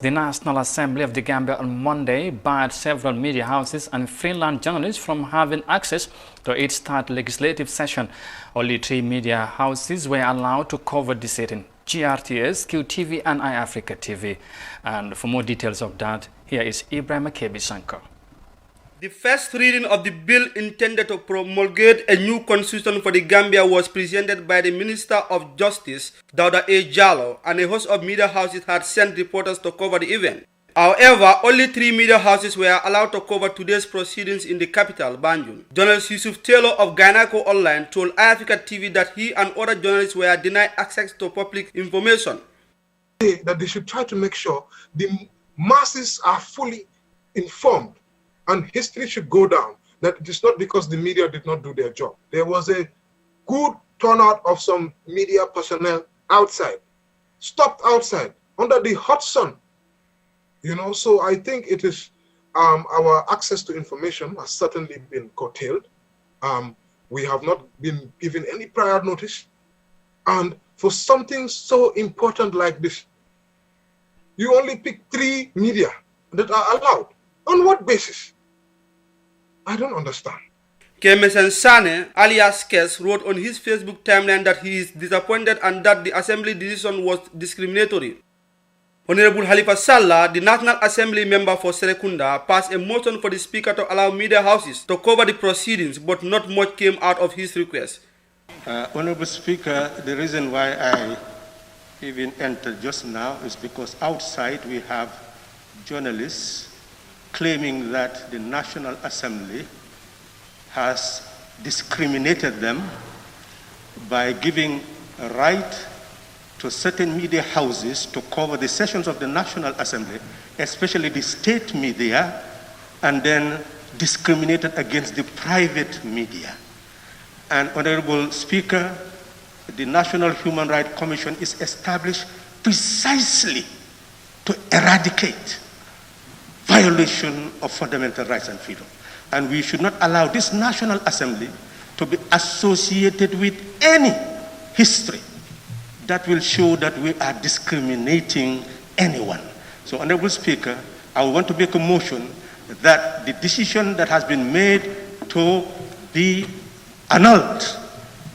The National Assembly of the Gambia on Monday barred several media houses and freelance journalists from having access to its start legislative session. Only 3 media houses were allowed to cover the sitting: GRTS, QTV and iAfrica TV. And for more details of that, here is Ibrahim Akebi Shankar. The first reading of the bill intended to promulgate a new constitution for the Gambia was presented by the Minister of Justice, Dauda A. Jallow, and a host of media houses had sent reporters to cover the event. However, only 3 media houses were allowed to cover today's proceedings in the capital, Banjul. Journalist Yusuf Taylor of Ghanako Online told iAfrica TV that he and other journalists were denied access to public information. That they should try to make sure the masses are fully informed. And history should go down that it is not because the media did not do their job. There was a good turnout of some media personnel outside, stopped outside under the hot sun. So I think it is our access to information has certainly been curtailed. We have not been given any prior notice. And for something so important like this, you only pick 3 media that are allowed. On what basis? I don't understand. Kemesan Sane, alias Kes, wrote on his Facebook timeline that he is disappointed and that the Assembly decision was discriminatory. Honorable Halifa Sallah, the National Assembly member for Serekunda, passed a motion for the Speaker to allow media houses to cover the proceedings, but not much came out of his request. Honorable Speaker, the reason why I even entered just now is because outside we have journalists claiming that the National Assembly has discriminated them by giving a right to certain media houses to cover the sessions of the National Assembly, especially the state media, and then discriminated against the private media. And Honorable Speaker, the National Human Rights Commission is established precisely to eradicate violation of fundamental rights and freedom. And we should not allow this National Assembly to be associated with any history that will show that we are discriminating anyone. So, Honorable Speaker, I want to make a motion that the decision that has been made to be annulled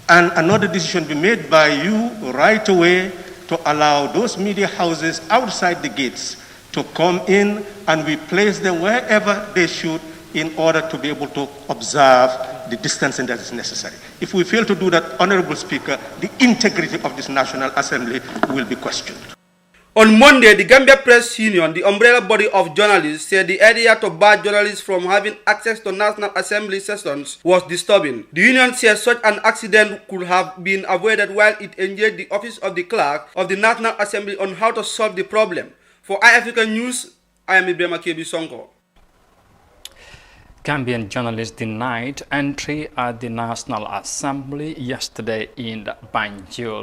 and another decision be made by you right away to allow those media houses outside the gates to come in, and we place them wherever they should in order to be able to observe the distancing that is necessary. If we fail to do that, Honorable Speaker, the integrity of this National Assembly will be questioned. On Monday, the Gambia Press Union, the umbrella body of journalists, said the idea to bar journalists from having access to National Assembly sessions was disturbing. The union says such an accident could have been avoided while it engaged the Office of the Clerk of the National Assembly on how to solve the problem. For iAfrica News, I am Ibrahim Akebi Shankar. Gambian journalists denied entry at the National Assembly yesterday in Banjul.